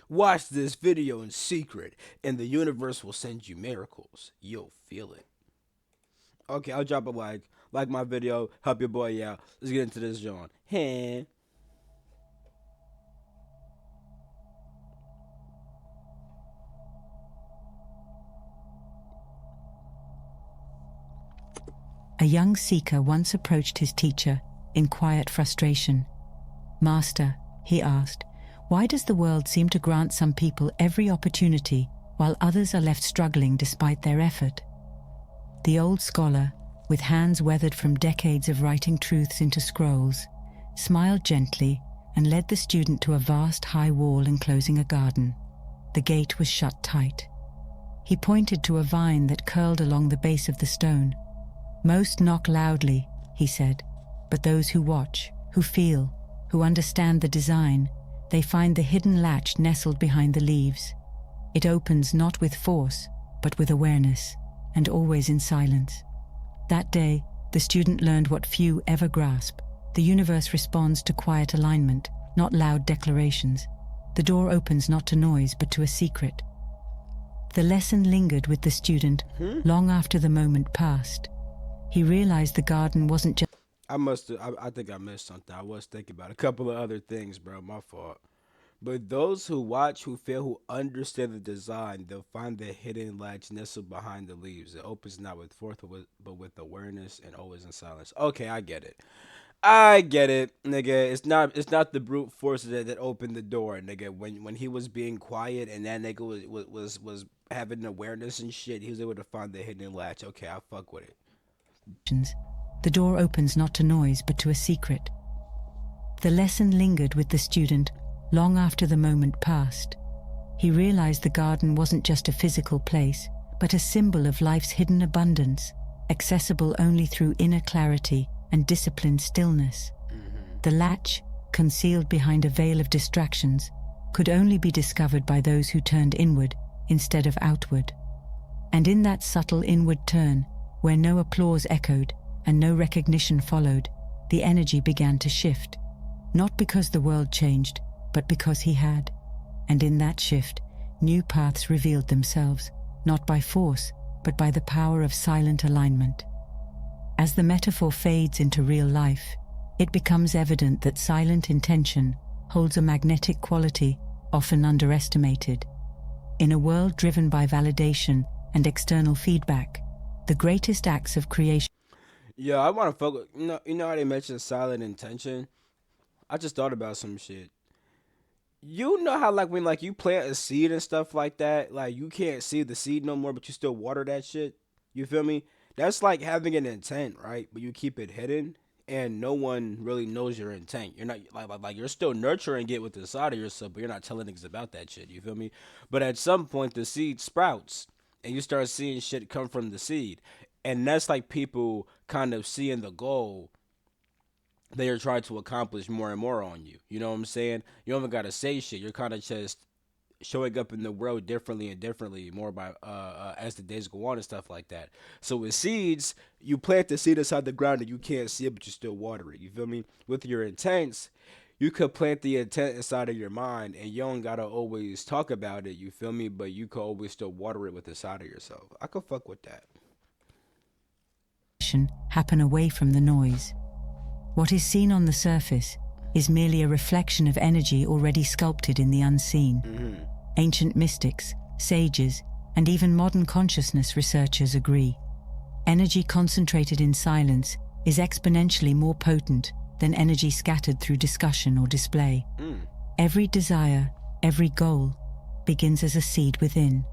Watch this video in secret, and the universe will send you miracles. You'll feel it. Okay, I'll drop a like my video, help your boy out. Let's get into this, John. Hey. A young seeker once approached his teacher in quiet frustration. "Master," he asked, "why does the world seem to grant some people every opportunity while others are left struggling despite their effort?" The old scholar, with hands weathered from decades of writing truths into scrolls, smiled gently and led the student to a vast high wall enclosing a garden. The gate was shut tight. He pointed to a vine that curled along the base of the stone. "Most knock loudly," he said, "but those who watch, who feel, who understand the design, they find the hidden latch nestled behind the leaves. It opens not with force, but with awareness, and always in silence." That day, the student learned what few ever grasp. The universe responds to quiet alignment, not loud declarations. The door opens not to noise, but to a secret. The lesson lingered with the student long after the moment passed. He realized the garden wasn't just I think I missed something. I was thinking about a couple of other things, bro. My fault. But those who watch, who feel, who understand the design, they'll find the hidden latch nestled behind the leaves. It opens not with force, but with awareness and always in silence. Okay, I get it. I get it, nigga. It's not the brute force that opened the door, nigga. When he was being quiet and that nigga was having awareness and shit, he was able to find the hidden latch. Okay, I fuck with it. the door opens not to noise, but to a secret. The lesson lingered with the student long after the moment passed. He realized the garden wasn't just a physical place, but a symbol of life's hidden abundance, accessible only through inner clarity and disciplined stillness. The latch, concealed behind a veil of distractions, could only be discovered by those who turned inward instead of outward. And in that subtle inward turn, where no applause echoed and no recognition followed, the energy began to shift, not because the world changed, but because he had. And in that shift, new paths revealed themselves, not by force, but by the power of silent alignment. As the metaphor fades into real life, it becomes evident that silent intention holds a magnetic quality often underestimated. In a world driven by validation and external feedback, the greatest acts of creation. Yeah, I want to focus. You know how they mentioned silent intention. I just thought about some shit. You know how like when like you plant a seed and stuff like that, like you can't see the seed no more, but you still water that shit. You feel me? That's like having an intent, right? But you keep it hidden, and no one really knows your intent. You're not like you're still nurturing it with the side of yourself, but you're not telling niggas about that shit. You feel me? But at some point, the seed sprouts, and you start seeing shit come from the seed, and that's like people kind of seeing the goal they are trying to accomplish more and more on you. You know what I'm saying? You don't even gotta say shit. You're kind of just showing up in the world differently and differently more by as the days go on and stuff like that. So with seeds, you plant the seed inside the ground and you can't see it, but you still water it. You feel me? With your intents, you could plant the intent inside of your mind, and you don't gotta always talk about it. You feel me? But you could always still water it with the side of yourself. I could fuck with that. Happen away from the noise. What is seen on the surface is merely a reflection of energy already sculpted in the unseen. Ancient mystics, sages, and even modern consciousness researchers agree. Energy concentrated in silence is exponentially more potent than energy scattered through discussion or display. Every desire, every goal, begins as a seed within.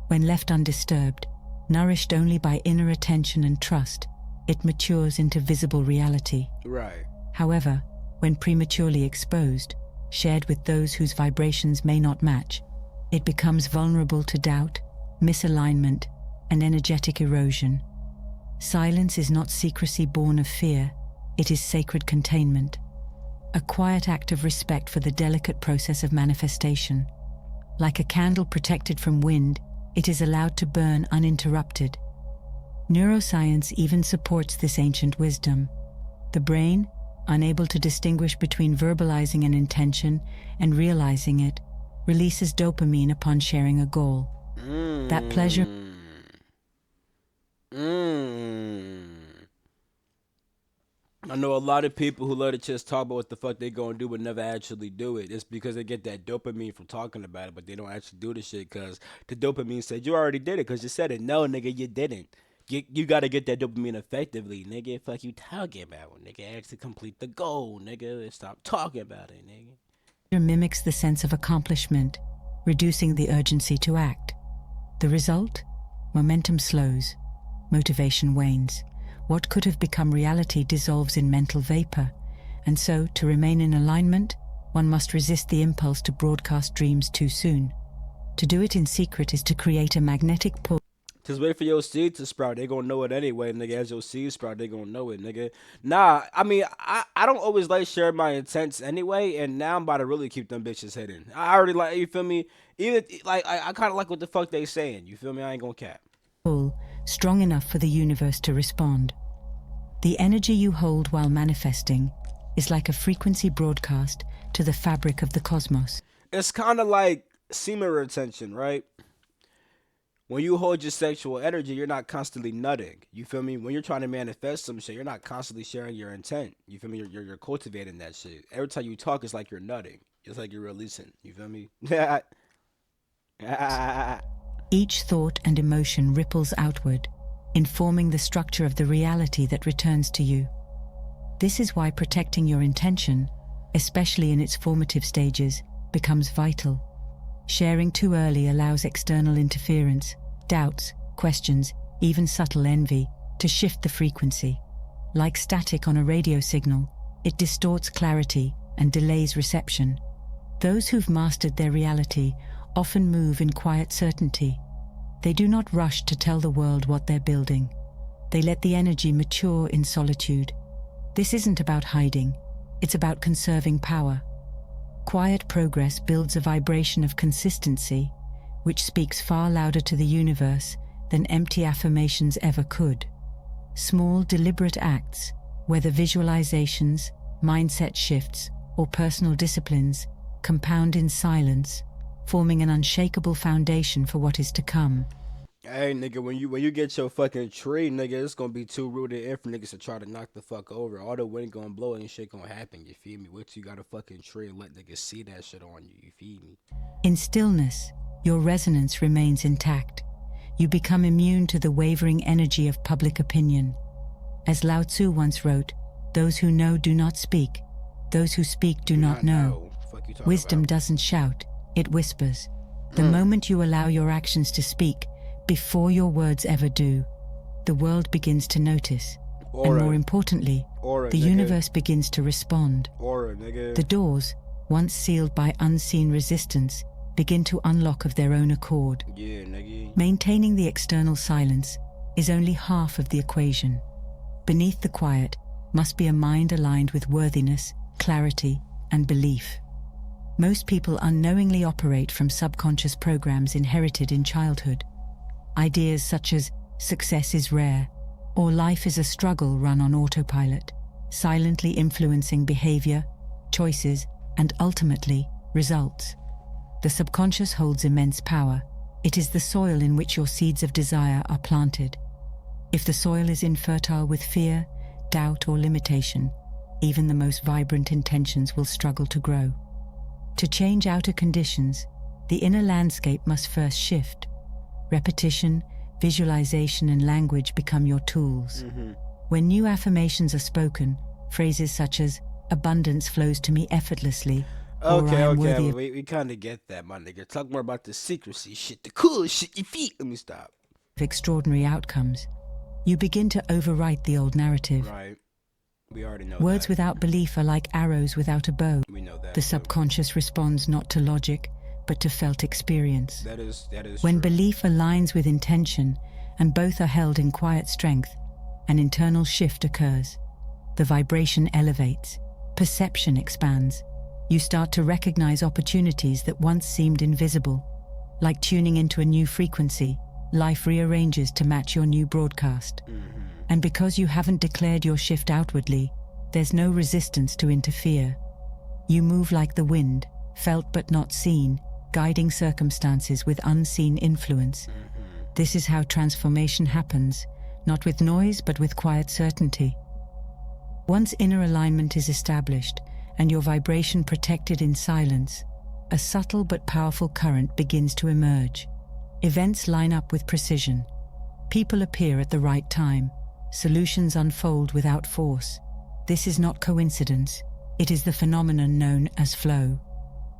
When left undisturbed, nourished only by inner attention and trust, it matures into visible reality. Right. However, when prematurely exposed, shared with those whose vibrations may not match, it becomes vulnerable to doubt, misalignment, and energetic erosion. Silence is not secrecy born of fear, it is sacred containment, a quiet act of respect for the delicate process of manifestation. Like a candle protected from wind, it is allowed to burn uninterrupted. Neuroscience even supports this ancient wisdom. The brain, unable to distinguish between verbalizing an intention and realizing it, releases dopamine upon sharing a goal. That pleasure. I know a lot of people who love to just talk about what the fuck they gonna do but never actually do it. It's because they get that dopamine from talking about it, but they don't actually do the shit because the dopamine said you already did it because you said it. No, nigga, you didn't. You gotta get that dopamine effectively, nigga. Fuck you talking about, nigga. Actually complete the goal, nigga. Stop talking about it, nigga. Mimics the sense of accomplishment, reducing the urgency to act. The result? Momentum slows, motivation wanes. What could have become reality dissolves in mental vapor, and so, to remain in alignment, one must resist the impulse to broadcast dreams too soon. To do it in secret is to create a magnetic pull. Just wait for your seed to sprout. They gonna know it anyway, nigga. As your seed sprout, they gonna know it, nigga. Nah, I mean, I don't always like share my intents anyway, and now I'm about to really keep them bitches hidden. I already like, you feel me? Even like I kind of like what the fuck they saying. You feel me? I ain't gonna cap. Pull strong enough for the universe to respond. The energy you hold while manifesting is like a frequency broadcast to the fabric of the cosmos. It's kind of like semen retention, right? When you hold your sexual energy, you're not constantly nutting. You feel me? When you're trying to manifest some shit, you're not constantly sharing your intent. You feel me? You're cultivating that shit. Every time you talk, it's like you're nutting. It's like you're releasing. You feel me? Each thought and emotion ripples outward, informing the structure of the reality that returns to you. This is why protecting your intention, especially in its formative stages, becomes vital. Sharing too early allows external interference, doubts, questions, even subtle envy, to shift the frequency. Like static on a radio signal, it distorts clarity and delays reception. Those who've mastered their reality often move in quiet certainty. They do not rush to tell the world what they're building. They let the energy mature in solitude. This isn't about hiding, it's about conserving power. Quiet progress builds a vibration of consistency, which speaks far louder to the universe than empty affirmations ever could. Small, deliberate acts, whether visualizations, mindset shifts, or personal disciplines, compound in silence, forming an unshakable foundation for what is to come. Hey, nigga, when you get your fucking tree, nigga, it's gonna be too rooted in for niggas to try to knock the fuck over. All the wind gonna blow and shit gonna happen, you feel me? Wait till you got a fucking tree and let niggas see that shit on you, you feel me? In stillness, your resonance remains intact. You become immune to the wavering energy of public opinion. As Lao Tzu once wrote, "Those who know do not speak. Those who speak do not know." Wisdom doesn't shout, it whispers. The moment you allow your actions to speak, before your words ever do, the world begins to notice. And more importantly, the universe begins to respond. The doors, once sealed by unseen resistance, begin to unlock of their own accord. Maintaining the external silence is only half of the equation. Beneath the quiet must be a mind aligned with worthiness, clarity, and belief. Most people unknowingly operate from subconscious programs inherited in childhood. Ideas such as success is rare or life is a struggle run on autopilot, silently influencing behavior, choices, and ultimately, results. The subconscious holds immense power. It is the soil in which your seeds of desire are planted. If the soil is infertile with fear, doubt, or limitation, even the most vibrant intentions will struggle to grow. To change outer conditions, the inner landscape must first shift. Repetition, visualization, and language become your tools. When new affirmations are spoken, phrases such as abundance flows to me effortlessly. Okay, we kind of get that, my nigga. Talk more about the secrecy shit, the cool shit, your feet. Let me stop. Extraordinary outcomes. You begin to overwrite the old narrative. Right. We already know Words that. without belief are like arrows without a bow. We know that. The subconscious responds not to logic, but to felt experience. That is When true. belief aligns with intention, and both are held in quiet strength, an internal shift occurs. The vibration elevates, perception expands. You start to recognize opportunities that once seemed invisible. Like tuning into a new frequency, life rearranges to match your new broadcast. And because you haven't declared your shift outwardly, there's no resistance to interfere. You move like the wind, felt but not seen, guiding circumstances with unseen influence. This is how transformation happens, not with noise but with quiet certainty. Once inner alignment is established and your vibration protected in silence, a subtle but powerful current begins to emerge. Events line up with precision. People appear at the right time. Solutions unfold without force. This is not coincidence. It is the phenomenon known as flow.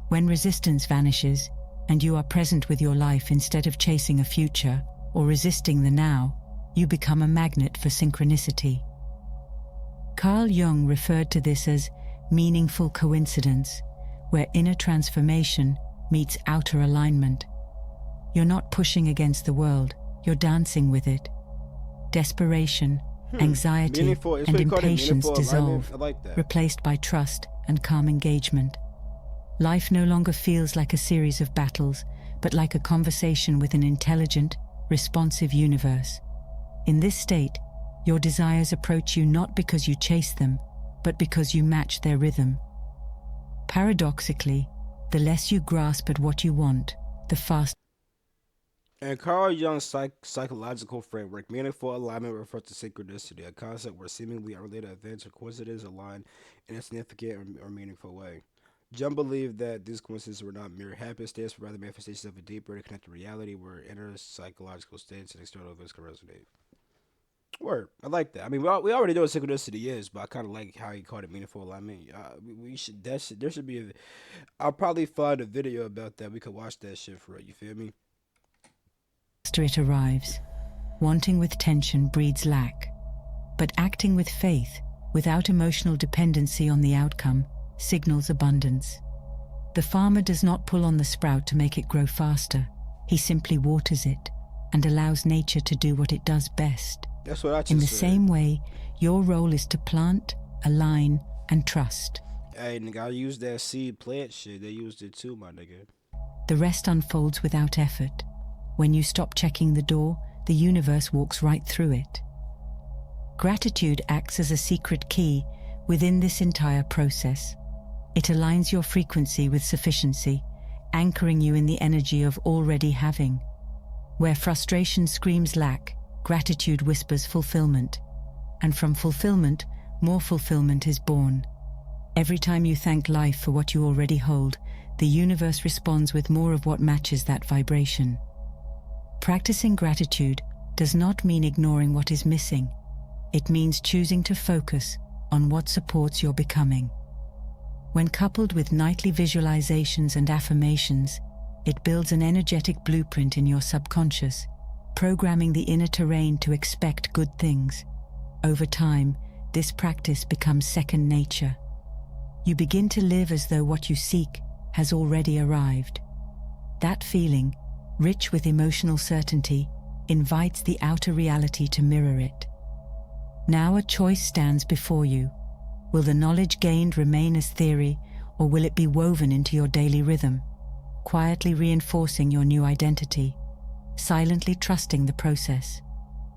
When resistance vanishes, and you are present with your life instead of chasing a future or resisting the now, you become a magnet for synchronicity. Carl Jung referred to this as meaningful coincidence, where inner transformation meets outer alignment. You're not pushing against the world, you're dancing with it. Desperation, anxiety, and impatience dissolve, replaced by trust and calm engagement. Life no longer feels like a series of battles, but like a conversation with an intelligent, responsive universe. In this state, your desires approach you not because you chase them, but because you match their rhythm. Paradoxically, the less you grasp at what you want, the faster. In Carl Jung's psychological framework, meaningful alignment refers to synchronicity, a concept where seemingly unrelated events or coincidences align in a significant or meaningful way. Jung believed that these coincidences were not mere happenstance, but rather manifestations of a deeper and connected reality where inner psychological states and external events can resonate. Word, I like that. I mean, we already know what synchronicity is, but I kind of like how he called it meaningful alignment. We should there should be. I'll probably find a video about that. We could watch that shit for it. You feel me? It arrives. Wanting with tension breeds lack, but acting with faith, without emotional dependency on the outcome, signals abundance. The farmer does not pull on the sprout to make it grow faster. He simply waters it and allows nature to do what it does best. That's what I just In the said. same way, your role is to plant, align, and trust. Hey, nigga, I used that seed plant shit. They used it too, my nigga. The rest unfolds without effort. When you stop checking the door, the universe walks right through it. Gratitude acts as a secret key within this entire process. It aligns your frequency with sufficiency, anchoring you in the energy of already having. Where frustration screams lack, gratitude whispers fulfillment. And from fulfillment, more fulfillment is born. Every time you thank life for what you already hold, the universe responds with more of what matches that vibration. Practicing gratitude does not mean ignoring what is missing. It means choosing to focus on what supports your becoming. When coupled with nightly visualizations and affirmations, it builds an energetic blueprint in your subconscious, programming the inner terrain to expect good things. Over time, this practice becomes second nature. You begin to live as though what you seek has already arrived. That feeling, rich with emotional certainty, invites the outer reality to mirror it. Now a choice stands before you. Will the knowledge gained remain as theory, or will it be woven into your daily rhythm, quietly reinforcing your new identity, silently trusting the process,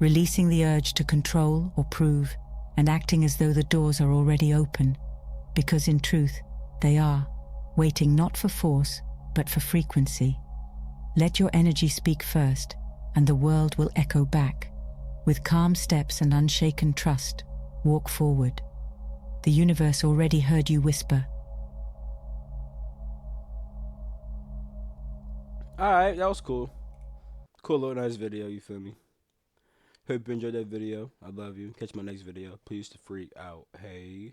releasing the urge to control or prove, and acting as though the doors are already open, because in truth, they are, waiting not for force, but for frequency. Let your energy speak first, and the world will echo back. With calm steps and unshaken trust, walk forward. The universe already heard you whisper. Alright, that was cool. Cool little nice video, you feel me? Hope you enjoyed that video. I love you. Catch my next video. Please to freak out. Hey.